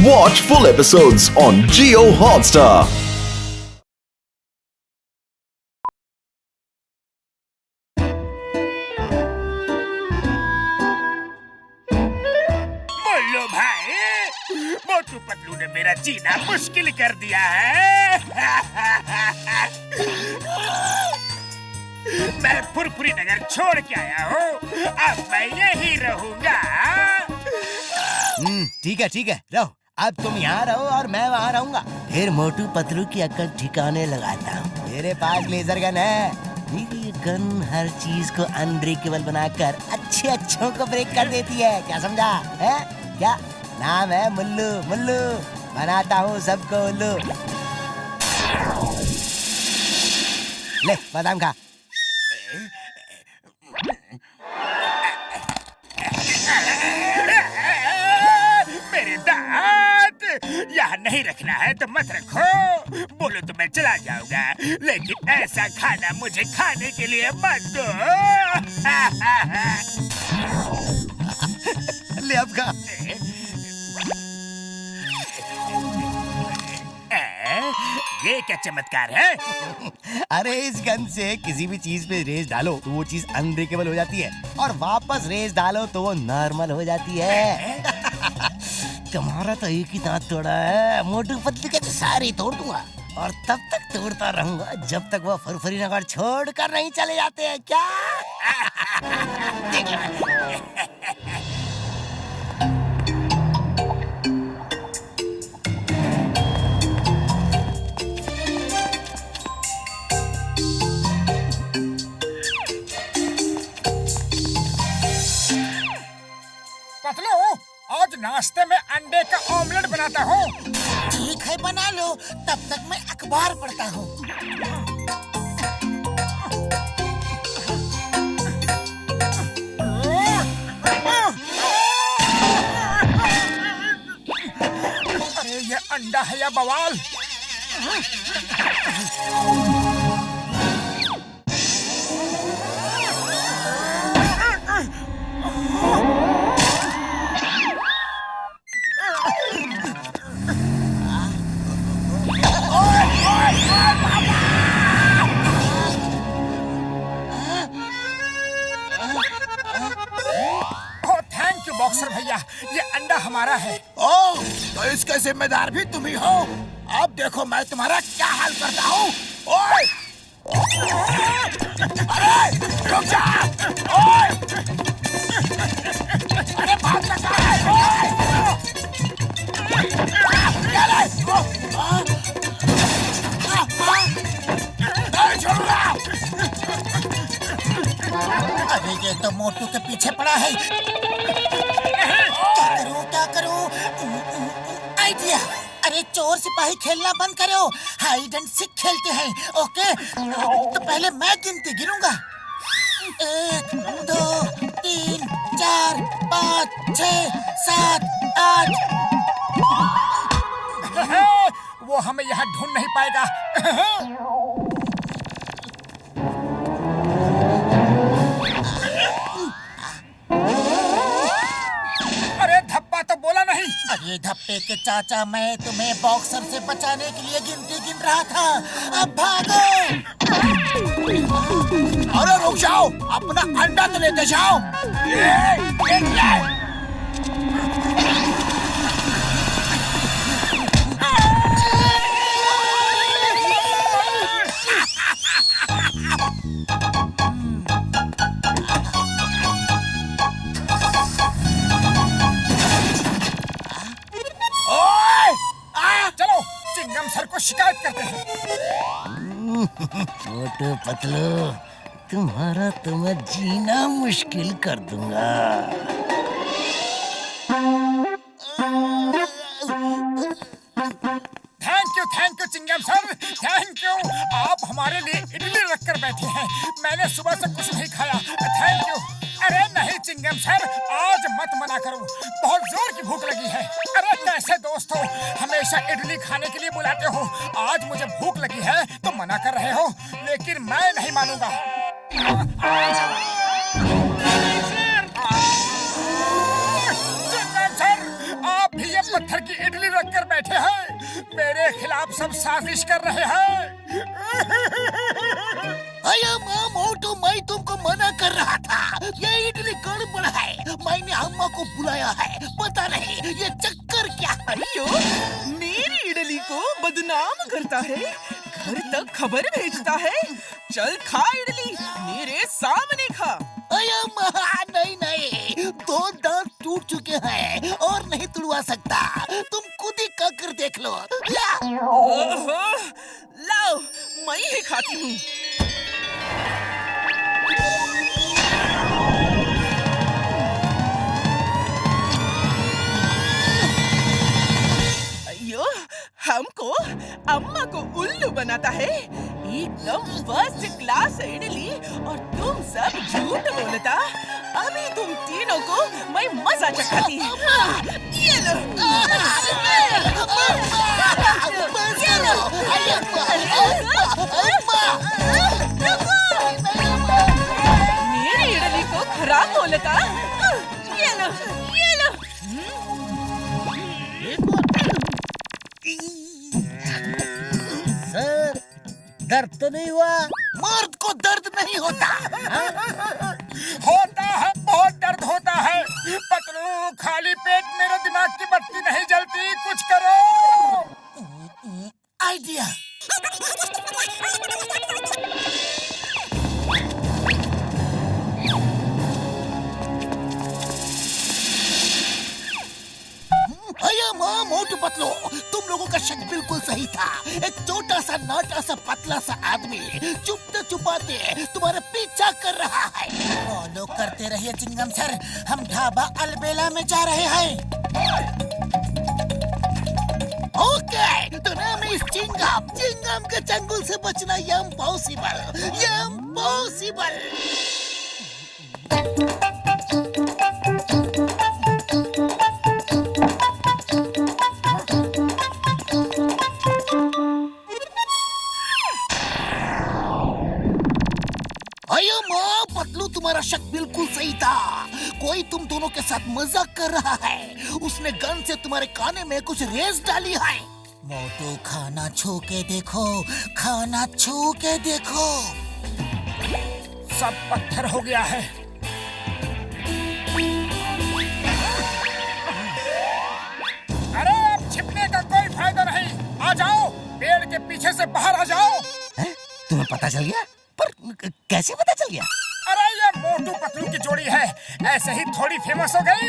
Watch full episodes on Jio Hotstar. बोलो भाई, मोटू पतलू ने मेरा जीना मुश्किल कर दिया है। मैं फुरफुरी नगर छोड़ के आया हूँ, अब मैं यही रहूंगा। ठीक है रहो। अब तुम यहाँ रहो और मैं वहाँ रहूंगा। फिर मोटू पतलू की अक्ल ठिकाने लगाता हूँ। मेरे पास लेजर गन है। मेरी ये गन हर चीज को अनब्रेकेबल बनाकर अच्छों को ब्रेक कर देती है। क्या समझा है? क्या नाम है? मुल्लू। मुल्लू बनाता हूँ सबको उल्लू। ले बादाम खा। मेरे दांत यहाँ नहीं रखना है तो मत रखो। बोलो तो मैं चला जाऊंगा, लेकिन ऐसा खाना मुझे खाने के लिए मत दो। ले अब खा। ये क्या चमत्कार है? अरे इस गन से किसी भी चीज पे रेस डालो तो वो चीज अनब्रेकेबल हो जाती है, और वापस रेस डालो तो वो नॉर्मल हो जाती है। तुम्हारा तो एक ही दांत तोड़ा है, मोटू पतलू के तो सारे तोड़ दूंगा, और तब तक तोड़ता रहूंगा जब तक वो फुरफुरी नगर छोड़ कर नहीं चले जाते हैं। क्या? पतलू, आज नाश्ते में अंडे का ऑमलेट बनाता हूँ। ठीक है बना लो, तब तक मैं अखबार पढ़ता हूँ। अरे ये अंडा है या बवाल? बॉक्सर भैया, ये अंडा हमारा है। ओह, तो इसके जिम्मेदार भी तुम ही हो। अब देखो मैं तुम्हारा क्या हाल करता हूँ। ओए! अरे रुक जा! ओए! अरे भाग लगा है! ओए! क्या ले? नहीं छोड़ूंगा! अरे ये तो मोटू के पीछे पड़ा है। क्या करूं? आइडिया! अरे चोर सिपाही खेलना बंद करो, हाइड एंड सीक खेलते हैं। ओके, तो पहले मैं गिनती गिनूंगा। 1 2 3 4 5 6 7 8। वो हमें यहाँ ढूंढ नहीं पाएगा। तो बोला नहीं। अरे धप्पे के चाचा, मैं तुम्हें बॉक्सर से बचाने के लिए गिनती गिन रहा था। अब भागो! अरे रुक जाओ, अपना अंडा तो लेते जाओ। सर को शिकायत करते हैं। मोटू पतलू, तुम्हारा तो मैं जीना मुश्किल कर दूंगा। Thank you Chingam sir, thank you. आप हमारे लिए इडली रख कर बैठे हैं। मैंने सुबह से कुछ नहीं खाया। Thank you. अरे नहीं चिंगम सर, आज मत मना करो, बहुत जोर की भूख लगी है। अरे कैसे दोस्त हो, हमेशा इडली खाने के लिए बुलाते हो, आज मुझे भूख लगी है तो मना कर रहे हो, लेकिन मैं नहीं मानूंगा। चिंगम सर, आप भी ये पत्थर की इडली सब साजिश कर रहे हैं। अरे माँ मोटू, मैं तुमको मना कर रहा था, ये इडली गड़बड़ है। मैंने अम्मा को बुलाया है, पता नहीं ये चक्कर क्या है। अयो, मेरी इडली को बदनाम करता है, घर तक खबर भेजता है। चल खा इडली, मेरे सामने खा। अरे माँ नहीं नहीं, 2 दांत टूट चुके हैं और नहीं तुड़वा सकता। तुम खुद ही कर देख लो। ओहो, लाओ, मैं ही खाती हूँ। अयो, हमको अम्मा को उल्लू बनाता है। एकदम फर्स्ट क्लास इडली और तुम सब झूठ बोलता। अभी तुम तीनों को मैं मजा चखाती। ये लो। मेरी इडली को खराब बोलता। ये लो, ये लो। सर, दर्द तो नहीं हुआ? मर्द को दर्द नहीं होता। होता है, बहुत दर्द होता है। पतलू, खाली पेट मेरे दिमाग की बत्ती नहीं जलती, कुछ करो। आइडिया। अरे माँ मोटू पतलू, तुम लोगों का शक बिल्कुल सही था। एक छोटा सा नाटा सा पतला सा आदमी चुपते चुपाते तुम्हारा पीछा कर रहा है। फॉलो करते रहिए चिंगम सर, हम ढाबा अलबेला में जा रहे हैं। ओके, तो नाम इस चिंगम। चिंगम के चंगुल से बचना इम्पॉसिबल, इम्पॉसिबल। अयो माँ पतलू, तुम्हारा शक बिल्कुल सही था। कोई तुम दोनों के साथ मजाक कर रहा है। उसने गन से तुम्हारे काने में कुछ रेस डाली है। मोटू, खाना छू के देखो, खाना छू के देखो। सब पत्थर हो गया है। अरे अब छिपने का कोई फायदा नहीं। आ जाओ, पेड़ के पीछे से बाहर आ जाओ। तुम्हें पता चल गया? पर कैसे पता चल गया? अरे ये मोटू पतलू की जोड़ी है, ऐसे ही थोड़ी फेमस हो गई।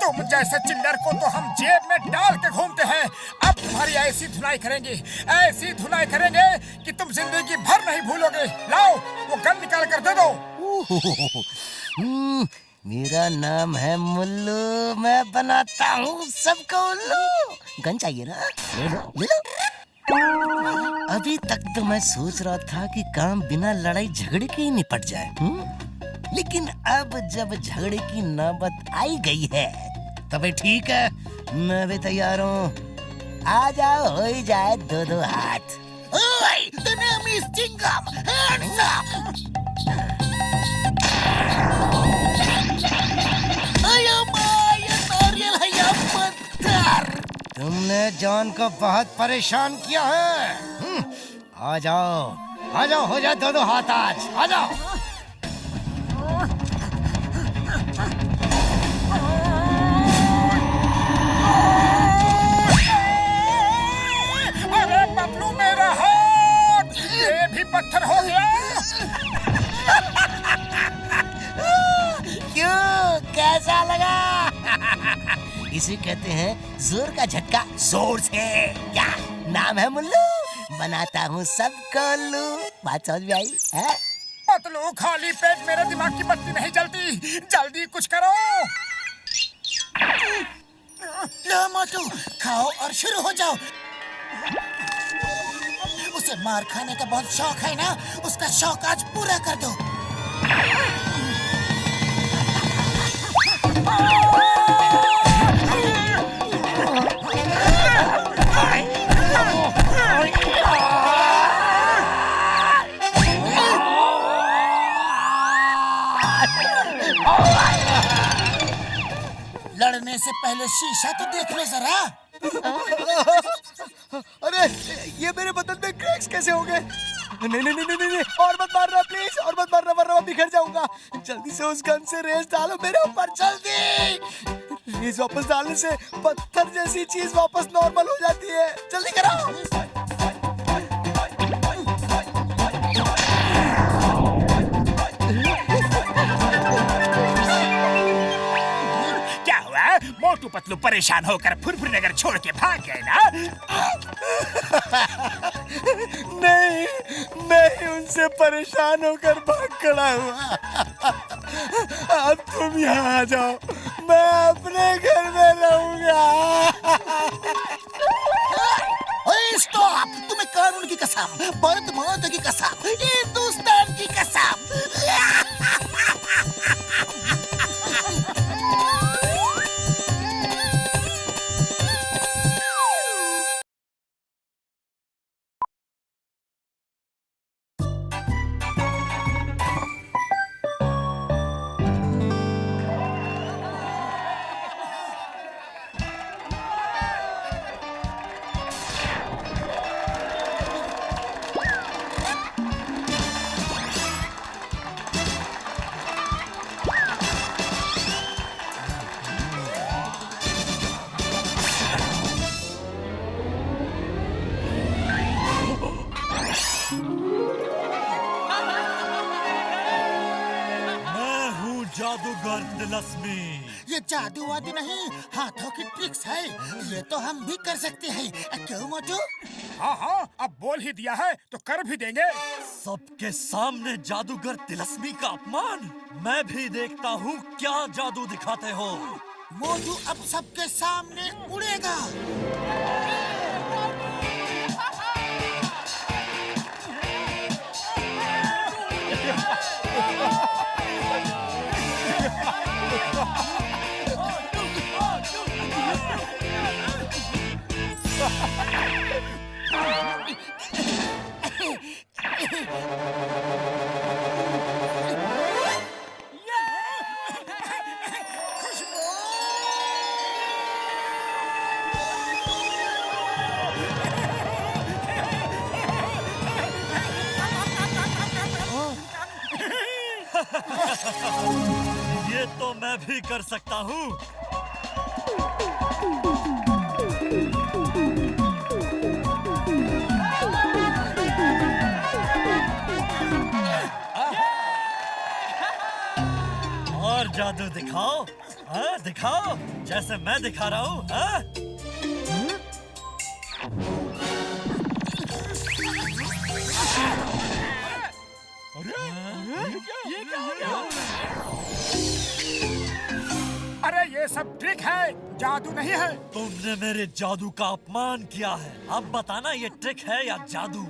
तुम जैसे चिल्लर को तो हम जेब में डाल के घूमते हैं। अब तुम्हारी ऐसी धुलाई करेंगे, ऐसी धुलाई करेंगे कि तुम जिंदगी भर नहीं भूलोगे। लाओ, वो गन निकाल कर दे दो। मेरा नाम है मुल्लू, मैं बनाता हूँ सबको उल्लू। गन चाहिए ना? ले लो, ले लो। अभी तक तो मैं सोच रहा था कि काम बिना लड़ाई झगड़े के ही निपट जाए। लेकिन अब जब झगड़े की नौबत आई गई है, तभी ठीक है, मैं भी तैयार हूँ। आ जाओ, हो ही जाए 2-2 हाथ। ओए, the name is Chingam. Hands up. अयो माँ, ये नारियल है या पत्थर? तुमने जॉन को बहुत परेशान किया है। आ जाओ, आ जाओ, हो जाए 2-2 हाथ आज। आ जाओ। अरे पतलू, मेरा हाथ, ये भी पत्थर हो गया। क्यों, कैसा लगा? इसे कहते हैं जोर का झटका जोर से। क्या नाम है मुल्लू, बनाता हूँ सबको उल्लू। बात समझ में आई है? पतलू, खाली पेट मेरे दिमाग की बत्ती नहीं जलती, जल्दी कुछ करो। लो मोटू, खाओ और शुरू हो जाओ। उसे मार खाने का बहुत शौक है ना, उसका शौक आज पूरा कर दो। लड़ने से पहले शीशा तो देख लो जरा। अरे ये मेरे बदन में क्रैक्स कैसे हो गए? नहीं नहीं नहीं नहीं नहीं, और मत मारना प्लीज, और मत मारना वरना मैं बिखर जाऊंगा। जल्दी से उस गन से रेस डालो मेरे ऊपर, जल्दी। रेस वापस डालने से पत्थर जैसी चीज वापस नॉर्मल हो जाती है, जल्दी करो। मोटू पतलू परेशान होकर फुरफुर नगर छोड़ के भाग गए ना? नहीं, मैं ही उनसे परेशान होकर भाग खड़ा हुआ। अब तुम यहाँ आ जाओ, मैं अपने घर में रहूंगा। स्टॉप! तुम्हें कानून की कसम, भारत माता की कसम, हिंदुस्तान की कसम। जादूगर तिलस्मी। ये जादू वादू नहीं, हाथों की ट्रिक्स है। ये तो हम भी कर सकते हैं, क्यों मोटू? हाँ हाँ, अब बोल ही दिया है तो कर भी देंगे। सबके सामने जादूगर तिलस्मी का अपमान। मैं भी देखता हूँ क्या जादू दिखाते हो। मोटू अब सबके सामने उड़ेगा। ये तो मैं भी कर सकता हूँ। और जादू दिखाओ, हाँ दिखाओ, जैसे मैं दिखा रहा हूँ। हाँ? अरे ये सब ट्रिक है, जादू नहीं है। तुमने मेरे जादू का अपमान किया है। अब बताना ये ट्रिक है या जादू।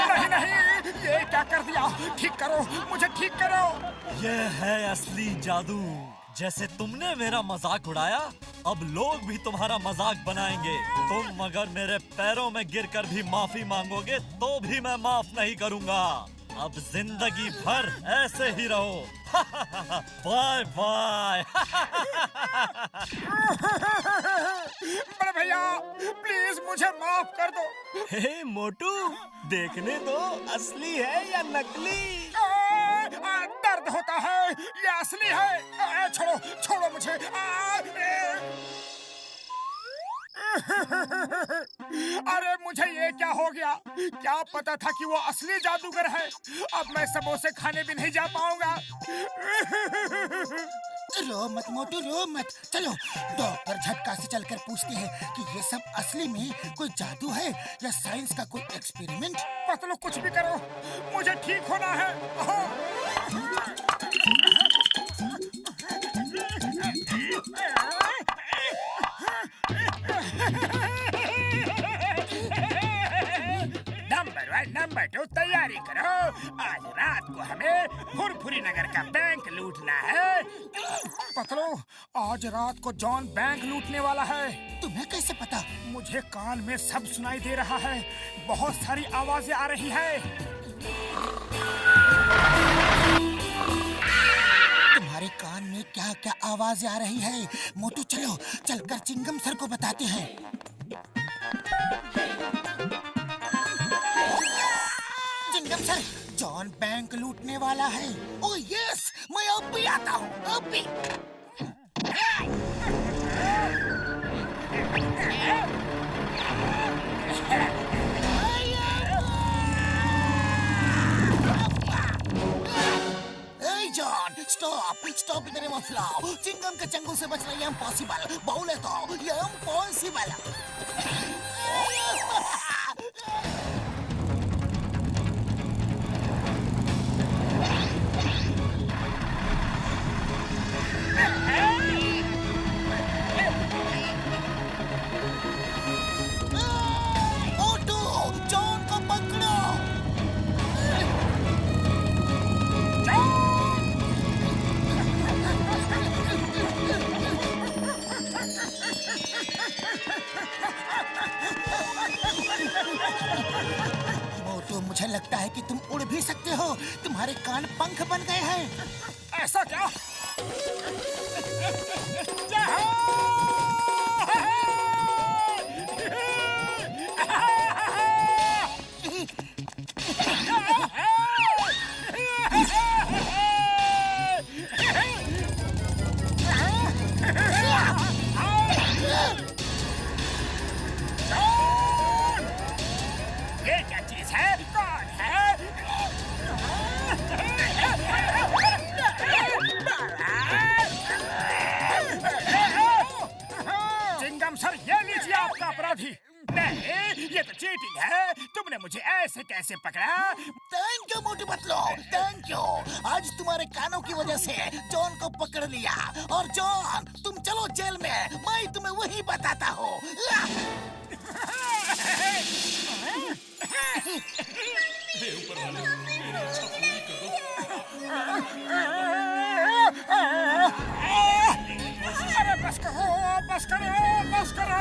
नहीं नहीं, ये क्या कर दिया? ठीक करो, मुझे ठीक करो। ये है असली जादू। जैसे तुमने मेरा मजाक उड़ाया, अब लोग भी तुम्हारा मजाक बनाएंगे। तुम अगर मेरे पैरों में गिरकर भी माफी मांगोगे तो भी मैं माफ नहीं करूंगा। अब जिंदगी भर ऐसे ही रहो। Bye bye. बड़े भैया प्लीज मुझे माफ कर दो। हे मोटू, देखने दो असली है या नकली। दर्द होता है, ये असली है। छोड़ो छोड़ो मुझे। अरे मुझे ये क्या हो गया? क्या पता था कि वो असली जादूगर है। अब मैं समोसे खाने भी नहीं जा पाऊंगा। रो मत मोटू, रो मत। चलो डॉक्टर झटका से चलकर पूछते हैं कि ये सब असली में कोई जादू है या साइंस का कोई एक्सपेरिमेंट। पतलू कुछ भी करो, मुझे ठीक होना है। बैठो, तैयारी करो। आज रात को हमें फुरफुरी नगर का बैंक लूटना है। पतलू, आज रात को जॉन बैंक लूटने वाला है। तुम्हें कैसे पता? मुझे कान में सब सुनाई दे रहा है। बहुत सारी आवाजें आ रही है। तुम्हारे कान में क्या क्या आवाजें आ रही है? मोटू चलो, चलकर चिंगम सर को बताते हैं। चिंगम सर, जॉन बैंक लूटने वाला है। ओह यस, मैं अब भी आता हूँ, अब भी। जॉन, स्टॉप इधर मत लाओ। चिंगम के चंगुल से बचना ये इम्पॉसिबल। बोले तो ये इम्पॉसिबल। मोटू, जॉन को पकड़ो। मोटू, मुझे लगता है कि तुम उड़ भी सकते हो। तुम्हारे कान पंख बन गए हैं। ऐसा क्या? ये क्या चीज है? कौन है? चिंगम सर, ये लीजिए आपका अपराधी। नहीं, ये तो चीटिंग है। तुमने मुझे ऐसे कैसे पकड़ा? Thank you Motu Patlu, thank you. आज तुम्हारे कानों की वजह से जॉन को पकड़ लिया। और जॉन, तुम चलो जेल में, मैं तुम्हें वही बताता हूँ। अरे बस करो, बस करो, बस करो।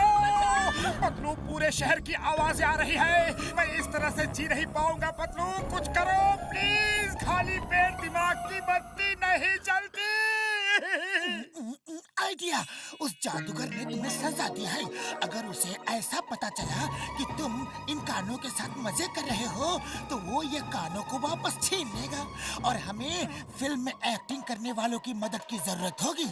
पतलू, पूरे शहर की आवाजें आ रही है। मैं इस तरह से जी नहीं पाऊंगा। पतलू, कुछ करो प्लीज। खाली पेट दिमाग की बत्ती नहीं जलती। आइडिया, उस जादूगर ने तुम्हें सजा दी है। अगर उसे ऐसा पता चला कि तुम इन कानों के साथ मजे कर रहे हो, तो वो ये कानों को वापस छीन लेगा और हमें फिल्म में एक्टिंग करने वालों की मदद की जरूरत होगी।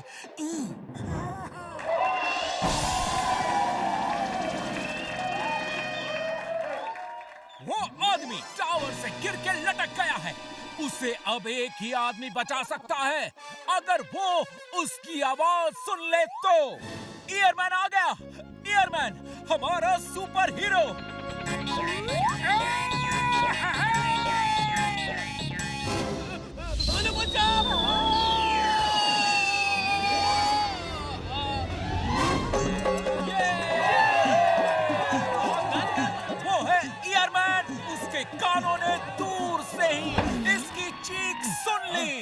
वो आदमी टावर से गिर के लटक गया है। उसे अब एक ही आदमी बचा सकता है, अगर वो उसकी आवाज सुन ले तो। ईयरमैन आ गया। ईयरमैन, हमारा सुपर हीरो। वो है ईयरमैन। उसके कानों ने दूर से ही इसकी चीख सुन ली।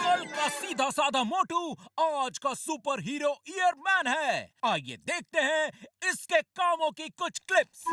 कल का सीधा साधा मोटू आज का सुपर हीरो ईयरमैन है। आइए देखते हैं इसके कामों की कुछ क्लिप्स।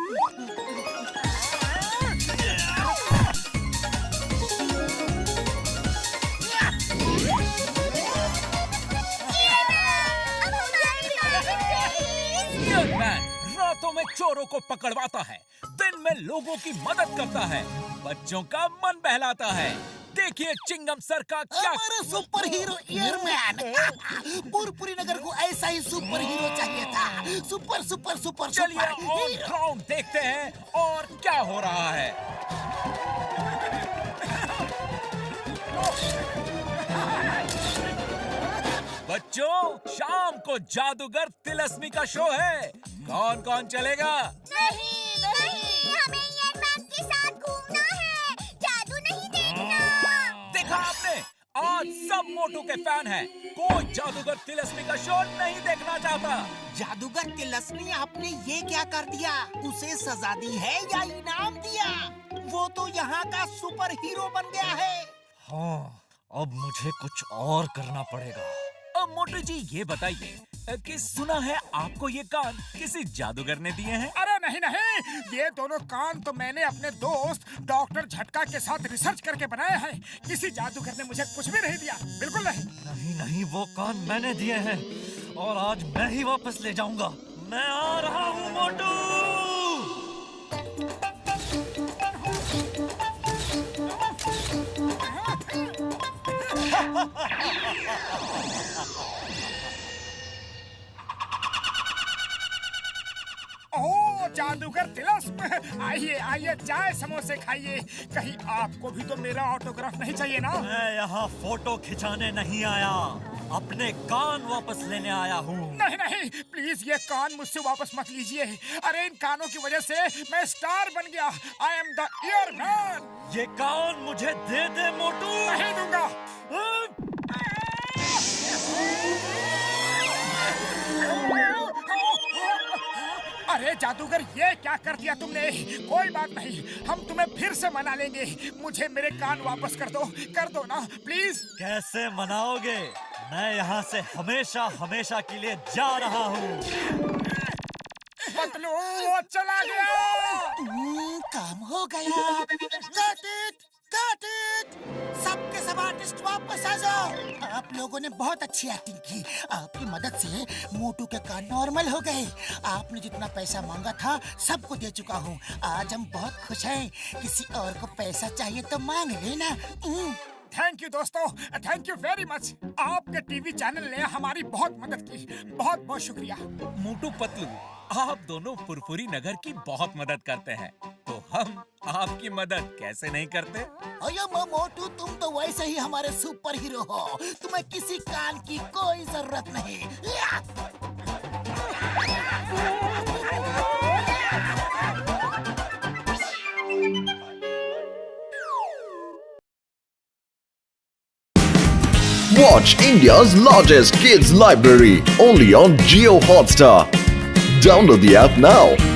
ईयरमैन रातों में चोरों को पकड़वाता है, दिन में लोगों की मदद करता है, बच्चों का मन बहलाता है। देखिए चिंगम सर का क्या। हमारा सुपर हीरो ईयरमैन। पुरपुरी नगर को ऐसा ही सुपर हीरो चाहिए था। सुपर सुपर सुपर चलिए सुपर ऑन हीरो। ग्राउंड देखते हैं और क्या हो रहा है। बच्चों, शाम को जादूगर तिलस्मी का शो है। कौन कौन चलेगा? नहीं नहीं, हमें ईयरमैन के साथ घूमना है, जादू नहीं देखना। देखा आपने, आज सब मोटू के फैन हैं। कोई जादूगर तिलस्मी का शो नहीं देखना चाहता। जादूगर तिलस्मी, आपने ये क्या कर दिया? उसे सजा दी है या इनाम दिया? वो तो यहाँ का सुपर हीरो बन गया है। हाँ, अब मुझे कुछ और करना पड़ेगा। अब मोटू जी ये बताइए कि सुना है आपको ये कान किसी जादूगर ने दिए हैं? अरे नहीं नहीं, ये दोनों कान तो मैंने अपने दोस्त डॉक्टर झटका के साथ रिसर्च करके बनाए हैं। किसी जादूगर ने मुझे कुछ भी नहीं दिया, बिल्कुल नहीं। नहीं नहीं, वो कान मैंने दिए हैं और आज मैं ही वापस ले जाऊंगा। मैं आ रहा हूँ मोटू। ओह जादूगर तिलस्म, आइए आइए, चाय समोसे खाइए। कहीं आपको भी तो मेरा ऑटोग्राफ नहीं चाहिए ना? मैं यहाँ फोटो खिंचाने नहीं आया, अपने कान वापस लेने आया हूँ। नहीं नहीं, प्लीज ये कान मुझसे वापस मत लीजिए। अरे इन कानों की वजह से मैं स्टार बन गया। I am the year man. ये कान मुझे दे दे मोटू। नहीं दूंगा। अरे जादूगर, ये क्या कर दिया तुमने? कोई बात नहीं, हम तुम्हें फिर से मना लेंगे। मुझे मेरे कान वापस कर दो ना प्लीज। कैसे मनाओगे? मैं यहाँ से हमेशा हमेशा के लिए जा रहा हूँ। पतलू वो चला गया। काम हो गया। Got it, got it। सबके सब आर्टिस्ट वापस आ जाओ। आप लोगों ने बहुत अच्छी एक्टिंग की। आपकी मदद से मोटू के कान नॉर्मल हो गए। आपने जितना पैसा मांगा था सबको दे चुका हूँ। आज हम बहुत खुश हैं। किसी और को पैसा चाहिए तो मांग लेना। थैंक यू दोस्तों, थैंक यू वेरी मच। आपके टीवी चैनल ने हमारी बहुत मदद की। बहुत बहुत शुक्रिया। मोटू पतलू, आप दोनों फुरफुरी नगर की बहुत मदद करते हैं, तो हम आपकी मदद कैसे नहीं करते? अयो मोटू, तुम तो वैसे ही हमारे सुपर हीरो हो। तुम्हें किसी कान की कोई जरूरत नहीं। Watch India's largest kids library only on Jio Hotstar. Download the app now.